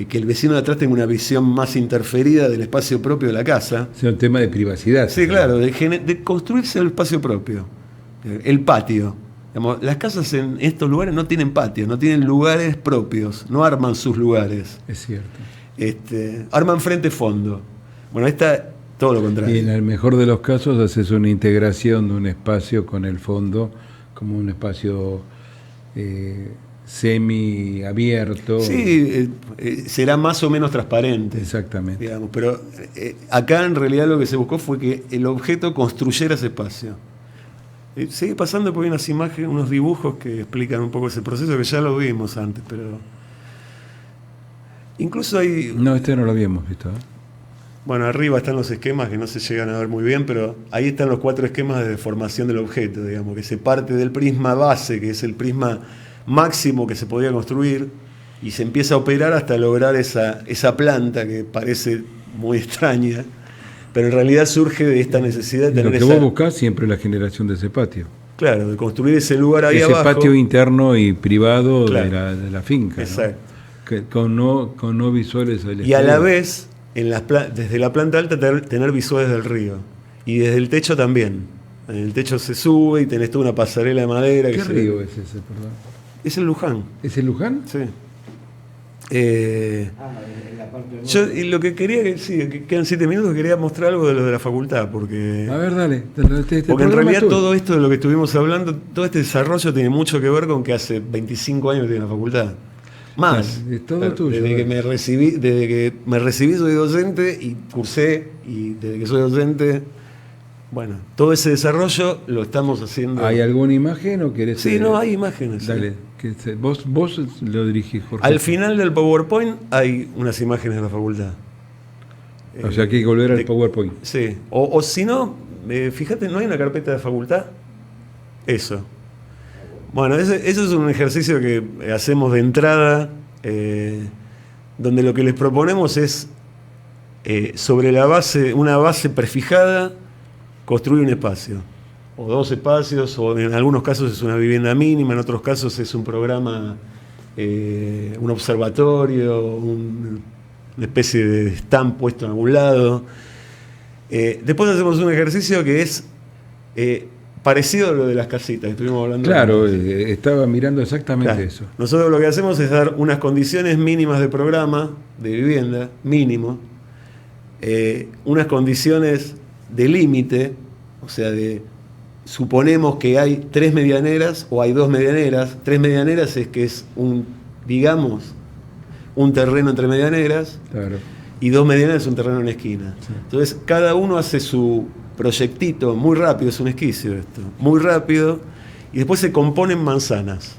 que el vecino de atrás tenga una visión más interferida del espacio propio de la casa. Es un tema de privacidad. Sí, claro, de construirse el espacio propio, el patio. Digamos, las casas en estos lugares no tienen patio, no tienen lugares propios, no arman sus lugares. Es cierto. Arman frente-fondo. Bueno, esta todo lo contrario. Y en el mejor de los casos haces una integración de un espacio con el fondo, como un espacio semi-abierto. Sí, será más o menos transparente. Exactamente. Digamos, pero acá en realidad lo que se buscó fue que el objeto construyera ese espacio. Sigue pasando porque hay unas imágenes, unos dibujos que explican un poco ese proceso, que ya lo vimos antes, pero incluso hay... No, este no lo habíamos visto. Bueno, arriba están los esquemas que no se llegan a ver muy bien, pero ahí están los 4 esquemas de deformación del objeto, digamos, que se parte del prisma base, que es el prisma máximo que se podía construir, y se empieza a operar hasta lograr esa planta que parece muy extraña, pero en realidad surge de esta necesidad de tener lo que vos buscás siempre es la generación de ese patio. Claro, de construir ese lugar ahí ese abajo. Ese patio interno y privado, claro, de la finca. Exacto. ¿No? Que con no visuales del exterior. Y a la vez, desde la planta alta, tener visuales del río. Y desde el techo también. En el techo se sube y tenés toda una pasarela de madera. ¿Qué río es ese, perdón? Es el Luján. ¿Es el Luján? Sí. En la parte yo y lo que quería, que quedan 7 minutos, quería mostrar algo de lo de la facultad, porque... A ver, dale. Porque en realidad todo esto de lo que estuvimos hablando, todo este desarrollo tiene mucho que ver con que hace 25 años que tiene la facultad. Más. Claro, es todo tuyo. Desde que me recibí soy docente y cursé, y desde que soy docente, bueno, todo ese desarrollo lo estamos haciendo. ¿Hay alguna imagen o querés? Sí, no, hay imágenes. Dale, vos lo dirigís, Jorge. Al final del PowerPoint hay unas imágenes de la facultad. O sea que hay que volver al PowerPoint. Sí, o si no, fíjate, ¿no hay una carpeta de facultad? Eso. Bueno, eso es un ejercicio que hacemos de entrada, donde lo que les proponemos es, sobre una base prefijada, construir un espacio, o 2 espacios, o en algunos casos es una vivienda mínima, en otros casos es un programa, un observatorio, una especie de stand puesto en algún lado. Después hacemos un ejercicio que es parecido a lo de las casitas que estuvimos hablando. Claro, estaba mirando exactamente eso. Nosotros lo que hacemos es dar unas condiciones mínimas de programa, de vivienda, mínimo, unas condiciones de límite, o sea, suponemos que hay 3 medianeras o hay 2 medianeras. 3 medianeras es que es un terreno entre medianeras, claro. Y 2 medianeras es un terreno en esquina. Sí. Entonces, cada uno hace su proyectito muy rápido, es un esquicio esto, muy rápido, y después se componen manzanas.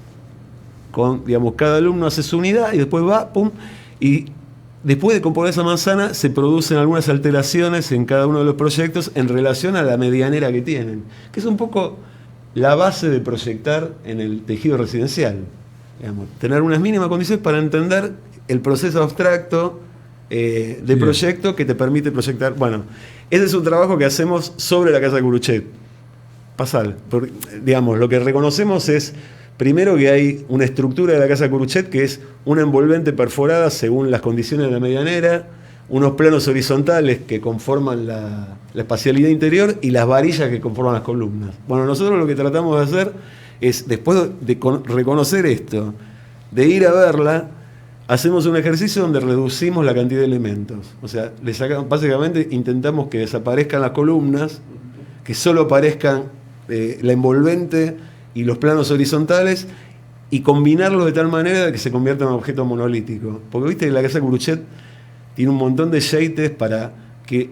Cada alumno hace su unidad y después va, pum, y después de componer esa manzana se producen algunas alteraciones en cada uno de los proyectos en relación a la medianera que tienen, que es un poco la base de proyectar en el tejido residencial. Tener unas mínimas condiciones para entender el proceso abstracto de proyecto que te permite proyectar. Bueno, ese es un trabajo que hacemos sobre la Casa Curuchet. Pasal. Lo que reconocemos es, primero, que hay una estructura de la Casa Curuchet que es una envolvente perforada según las condiciones de la medianera, unos planos horizontales que conforman la espacialidad interior y las varillas que conforman las columnas. Bueno, nosotros lo que tratamos de hacer es, después de reconocer esto, de ir a verla, hacemos un ejercicio donde reducimos la cantidad de elementos. O sea, básicamente intentamos que desaparezcan las columnas, que solo aparezcan la envolvente y los planos horizontales, y combinarlos de tal manera que se convierta en un objeto monolítico. Porque viste que la Casa Curuchet tiene un montón de shaders para que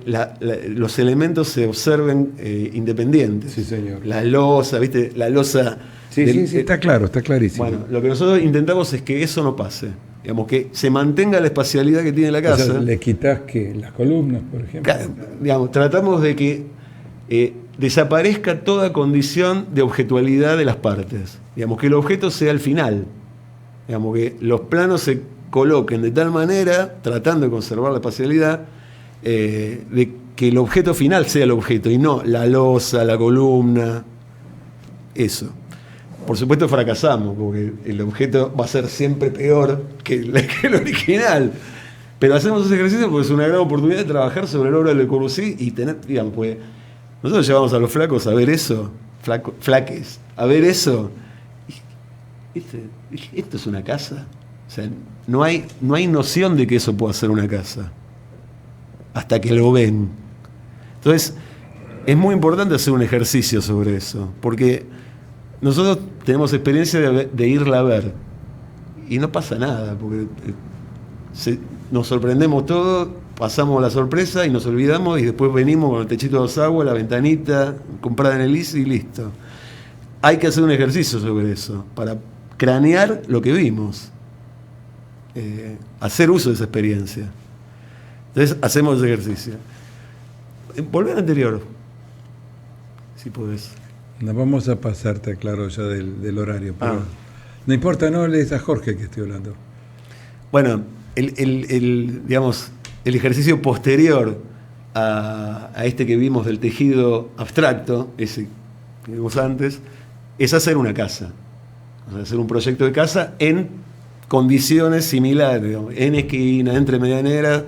los elementos se observen independientes. Sí, señor. La losa, viste, la losa... Sí, está claro, está clarísimo. Bueno, lo que nosotros intentamos es que eso no pase. Digamos, que se mantenga la espacialidad que tiene la casa. O sea, le quitas que las columnas, por ejemplo. Tratamos de que desaparezca toda condición de objetualidad de las partes. Digamos, que el objeto sea el final. Digamos, que los planos se coloquen de tal manera, tratando de conservar la espacialidad, de que el objeto final sea el objeto y no la losa, la columna, eso. Por supuesto fracasamos, porque el objeto va a ser siempre peor que el original. Pero hacemos ese ejercicio porque es una gran oportunidad de trabajar sobre la obra de Le Corbusier y tener, pues, nosotros llevamos a los flacos a ver eso, flaques, a ver eso. ¿Esto es una casa? O sea, no hay noción de que eso pueda ser una casa, hasta que lo ven. Entonces, es muy importante hacer un ejercicio sobre eso, porque nosotros tenemos experiencia de irla a ver y no pasa nada, porque nos sorprendemos todos, pasamos la sorpresa y nos olvidamos y después venimos con el techito de 2 aguas, la ventanita comprada en el ICI y listo. Hay que hacer un ejercicio sobre eso para cranear lo que vimos, hacer uso de esa experiencia. Entonces hacemos ese ejercicio. Volver al anterior, si podés. Nos vamos a pasarte, claro, ya del horario, pero no importa, no le des a Jorge que estoy hablando. Bueno, digamos, el ejercicio posterior a este que vimos del tejido abstracto, ese que vimos antes, es hacer una casa. O sea, hacer un proyecto de casa en condiciones similares, digamos, en esquina, entre medianeras.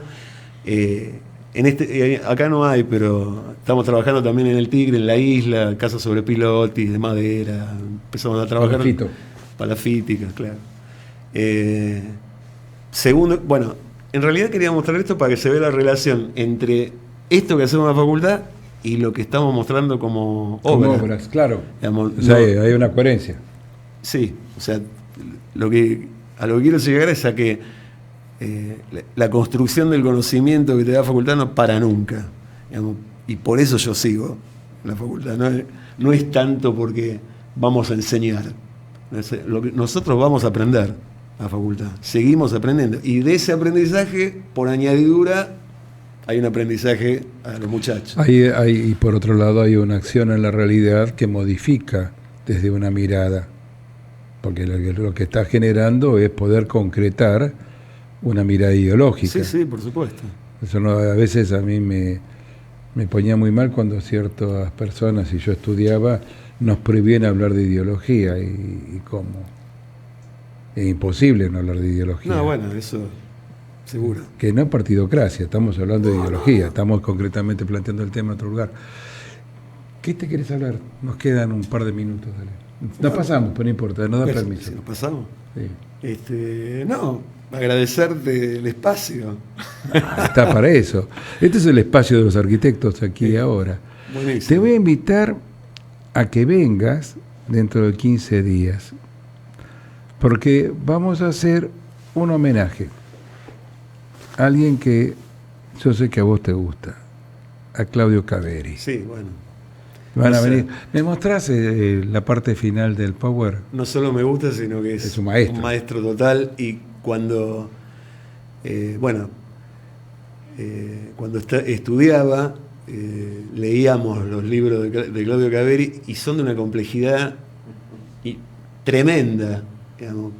Acá no hay, pero estamos trabajando también en el Tigre, en la isla, casas sobre pilotis, de madera. Empezamos a trabajar. Palafito. Palafíticas, claro. segundo, bueno, en realidad quería mostrar esto para que se vea la relación entre esto que hacemos en la facultad y lo que estamos mostrando como obras, claro. Digamos, o sea, hay una coherencia. Sí, o sea, a lo que quiero llegar es a que la construcción del conocimiento que te da la facultad no para nunca, digamos, y por eso yo sigo en la facultad. No es tanto porque vamos a enseñar, nosotros vamos a aprender a la facultad, seguimos aprendiendo, y de ese aprendizaje, por añadidura, hay un aprendizaje a los muchachos. Y por otro lado hay una acción en la realidad que modifica desde una mirada, porque lo que está generando es poder concretar una mirada ideológica. Sí, por supuesto. Eso a veces a mí me ponía muy mal cuando ciertas personas, y yo estudiaba, nos prohibían hablar de ideología, y cómo. Es imposible no hablar de ideología. No, bueno, eso seguro. Que no es partidocracia, estamos hablando de ideología, estamos concretamente planteando el tema en otro lugar. ¿Qué te querés hablar? Nos quedan un par de minutos, dale. Nos pasamos, pero no importa, nos da permiso. ¿Nos pasamos? Sí. No, agradecerte el espacio. Está para eso. Este es el espacio de los arquitectos aquí y ahora. Buenísimo. Te voy a invitar a que vengas dentro de 15 días, porque vamos a hacer un homenaje a alguien que yo sé que a vos te gusta, a Claudio Caveri. Sí, bueno. Van a venir. ¿Me mostrás la parte final del Power? No solo me gusta, sino que es un maestro total. Y cuando cuando estudiaba, leíamos los libros de Claudio Caveri, y son de una complejidad tremenda, digamos.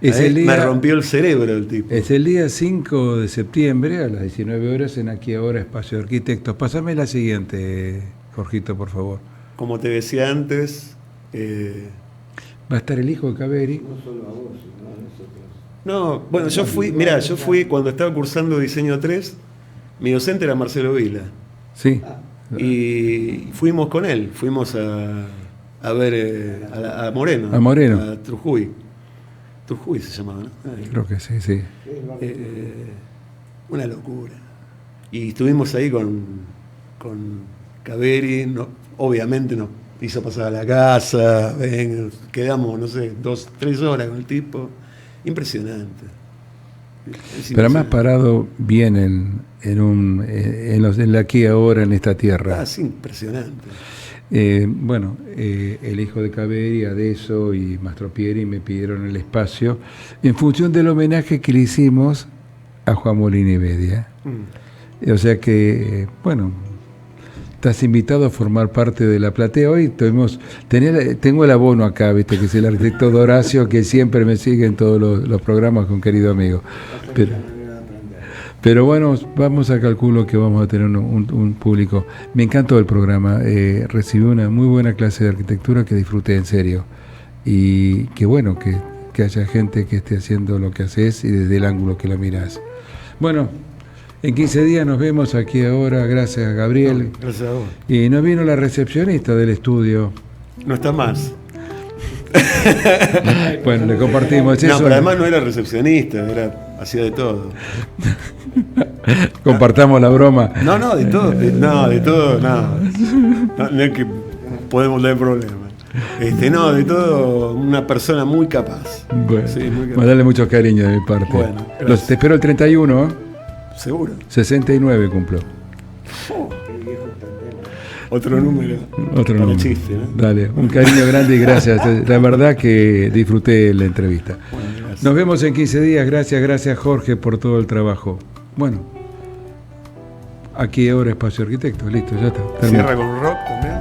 Me rompió el cerebro el tipo. Es el día 5 de septiembre a las 19 horas en Aquí Ahora Espacio de Arquitectos. Pásame la siguiente, Jorgito, por favor. Como te decía antes, va a estar el hijo de Caveri. No solo a vos, sino a nosotros. No, bueno, yo fui cuando estaba cursando Diseño 3, mi docente era Marcelo Vila. Sí. Y fuimos con él, fuimos a ver a Moreno. A Moreno. A Trujuy. Trujuy se llamaba, ¿no? Creo que sí. Una locura. Y estuvimos ahí con Caveri, obviamente nos hizo pasar a la casa, quedamos, no sé, 2-3 horas con el tipo. Impresionante. Pero además parado bien en la aquí ahora, en esta tierra. Sí, impresionante. El hijo de Caveri, Adeso y Mastropieri me pidieron el espacio en función del homenaje que le hicimos a Juan Molina Bedia. O sea que, estás invitado a formar parte de la platea. Hoy tengo el abono acá, ¿viste? Que es el arquitecto Doracio, que siempre me sigue en todos los programas con querido amigo. Pero bueno, vamos a calculo que vamos a tener un público. Me encantó el programa, recibí una muy buena clase de arquitectura que disfruté en serio. Y qué bueno que haya gente que esté haciendo lo que haces y desde el ángulo que lo mirás. Bueno, en 15 días nos vemos Aquí Ahora, gracias a Gabriel. Gracias a vos. Y nos vino la recepcionista del estudio. No está más. Bueno, le compartimos eso. No, pero además no era recepcionista, hacía de todo. Compartamos la broma. No, de todo. No es que podemos tener problemas. De todo, una persona muy capaz. Bueno, sí, muy capaz. Mandarle mucho cariño de mi parte. Bueno, te espero el 31, ¿eh? ¿Seguro? 69 cumplo. Otro número. Otro para número. Chiste, ¿no? Dale, un cariño grande y gracias. La verdad que disfruté la entrevista. Bueno, gracias. Nos vemos en 15 días. Gracias Jorge por todo el trabajo. Bueno, Aquí Ahora Espacio Arquitecto. Listo, ya está. Cierra con rock también.